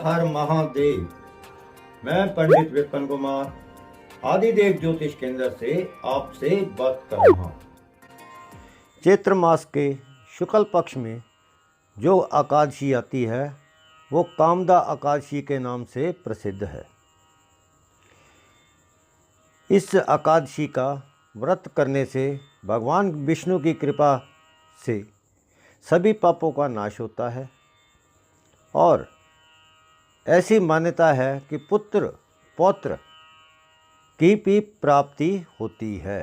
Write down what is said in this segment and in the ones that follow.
हर महादेव। मैं पंडित विपिन कुमार आदिदेव ज्योतिष केंद्र से आपसे बात कर रहा हूँ। चैत्र मास के शुक्ल पक्ष में जो एकादशी आती है वो कामदा एकादशी के नाम से प्रसिद्ध है। इस एकादशी का व्रत करने से भगवान विष्णु की कृपा से सभी पापों का नाश होता है और ऐसी मान्यता है कि पुत्र पौत्र की भी प्राप्ति होती है।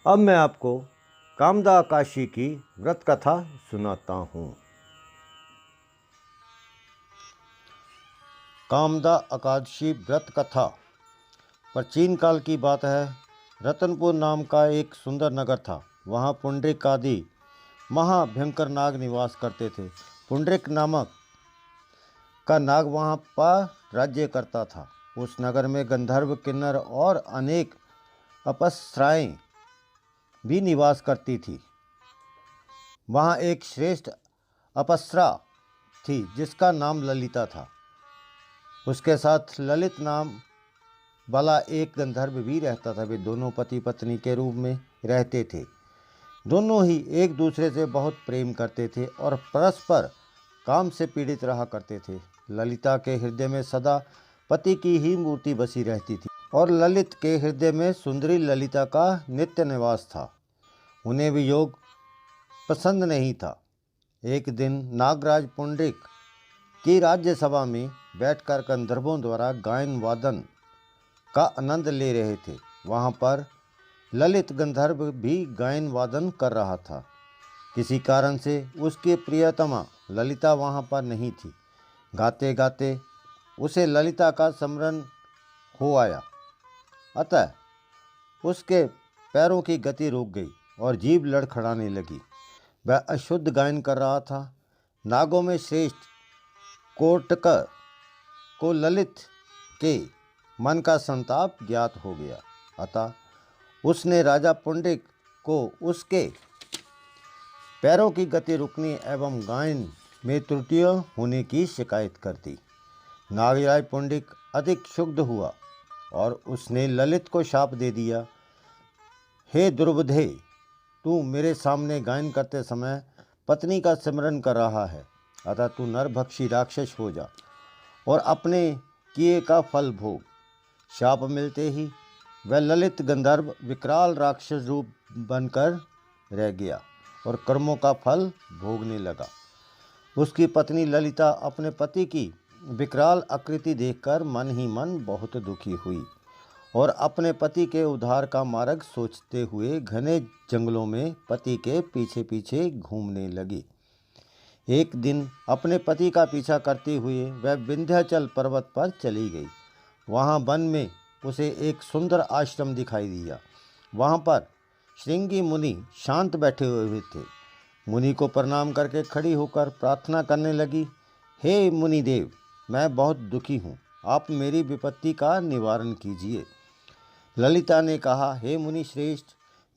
अब मैं आपको कामदा एकादशी की व्रत कथा सुनाता हूँ। कामदा एकादशी व्रत कथा प्राचीन काल की बात है। रतनपुर नाम का एक सुंदर नगर था। वहाँ पुंडरीक आदि महाभयंकर नाग निवास करते थे। पुंडरीक नामक का नाग वहाँ पर राज्य करता था। उस नगर में गंधर्व, किन्नर और अनेक अप्सराएं भी निवास करती थी। वहाँ एक श्रेष्ठ अप्सरा थी जिसका नाम ललिता था। उसके साथ ललित नाम वाला एक गंधर्व भी रहता था। वे दोनों पति पत्नी के रूप में रहते थे। दोनों ही एक दूसरे से बहुत प्रेम करते थे और परस्पर काम से पीड़ित रहा करते थे। ललिता के हृदय में सदा पति की ही मूर्ति बसी रहती थी और ललित के हृदय में सुंदरी ललिता का नित्य निवास था। उन्हें वियोग पसंद नहीं था। एक दिन नागराज पुंडरीक की राज्यसभा में बैठकर गंधर्वों द्वारा गायन वादन का आनंद ले रहे थे। वहाँ पर ललित गंधर्व भी गायन वादन कर रहा था। किसी कारण से उसकी प्रियतमा ललिता वहाँ पर नहीं थी। गाते गाते उसे ललिता का स्मरण हो आया, अतः उसके पैरों की गति रुक गई और जीभ लड़खड़ाने लगी। वह अशुद्ध गायन कर रहा था। नागों में श्रेष्ठ कोटक को ललित के मन का संताप ज्ञात हो गया, अतः उसने राजा पुंडरीक को उसके पैरों की गति रुकने एवं गायन में त्रुटियां होने की शिकायत कर दी। नागराज पुंडरीक अधिक क्षुब्ध हुआ और उसने ललित को शाप दे दिया, हे दुर्बुद्धे, तू मेरे सामने गायन करते समय पत्नी का स्मरण कर रहा है, अतः तू नरभक्षी राक्षस हो जा और अपने किए का फल भोग। शाप मिलते ही वह ललित गंधर्व विकराल राक्षस रूप बनकर रह गया और कर्मों का फल भोगने लगा। उसकी पत्नी ललिता अपने पति की विकराल आकृति देखकर मन ही मन बहुत दुखी हुई और अपने पति के उद्धार का मार्ग सोचते हुए घने जंगलों में पति के पीछे पीछे घूमने लगी। एक दिन अपने पति का पीछा करते हुए वह विंध्याचल पर्वत पर चली गई। वहाँ वन में उसे एक सुंदर आश्रम दिखाई दिया। वहाँ पर श्रृंगी मुनि शांत बैठे हुए थे। मुनि को प्रणाम करके खड़ी होकर प्रार्थना करने लगी, हे मुनिदेव, मैं बहुत दुखी हूँ, आप मेरी विपत्ति का निवारण कीजिए। ललिता ने कहा, हे मुनि श्रेष्ठ,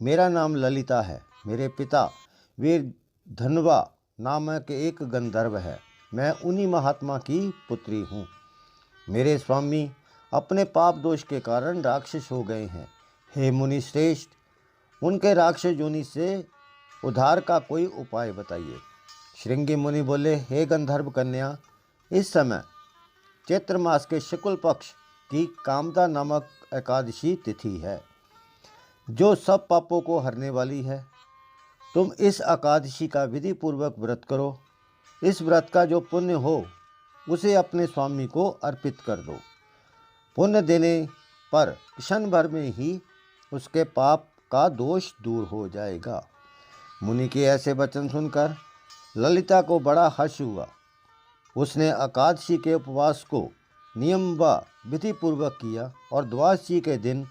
मेरा नाम ललिता है। मेरे पिता वीर धनवा नामक एक गंधर्व है। मैं उन्हीं महात्मा की पुत्री हूँ। मेरे स्वामी अपने पाप दोष के कारण राक्षस हो गए हैं। हे मुनि श्रेष्ठ, उनके राक्षस योनि से उद्धार का कोई उपाय बताइए। श्रृंगी मुनि बोले, हे गंधर्व कन्या, इस समय चैत्र मास के शुक्ल पक्ष की कामदा नामक एकादशी तिथि है, जो सब पापों को हरने वाली है। तुम इस एकादशी का विधि पूर्वक व्रत करो। इस व्रत का जो पुण्य हो उसे अपने स्वामी को अर्पित कर दो। पुण्य देने पर क्षण भर में ही उसके पाप का दोष दूर हो जाएगा। मुनि के ऐसे वचन सुनकर ललिता को बड़ा हर्ष हुआ। उसने एकादशी के उपवास को नियम व विधि पूर्वक किया और द्वादशी के दिन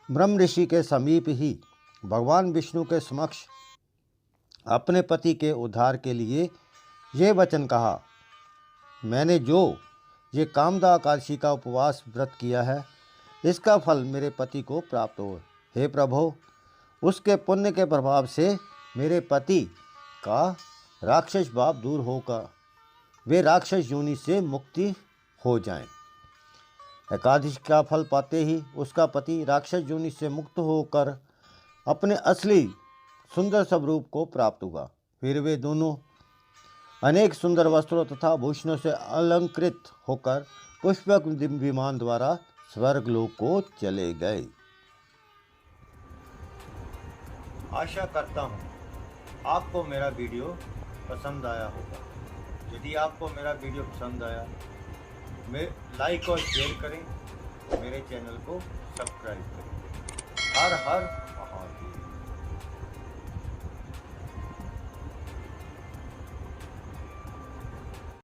ब्रह्म ऋषि के समीप ही भगवान विष्णु के समक्ष अपने पति के उद्धार के लिए ये वचन कहा, मैंने जो ये कामदा एकादशी का उपवास व्रत किया है, इसका फल मेरे पति को प्राप्त हो। हे प्रभु, उसके पुण्य के प्रभाव से मेरे पति का राक्षस भाव दूर होगा वे राक्षस योनि से मुक्ति हो जाएं। एकादशी का फल पाते ही उसका पति राक्षस योनि से मुक्त होकर अपने असली सुंदर स्वरूप को प्राप्त हुआ। फिर वे दोनों अनेक सुंदर वस्त्रों तथा भूषणों से अलंकृत होकर पुष्पक विमान द्वारा स्वर्गलोक को चले गए। आशा करता हूँ आपको मेरा वीडियो पसंद आया होगा। यदि आपको मेरा वीडियो पसंद आया, लाइक और शेयर करें, मेरे चैनल को सब्सक्राइब करें। हर हर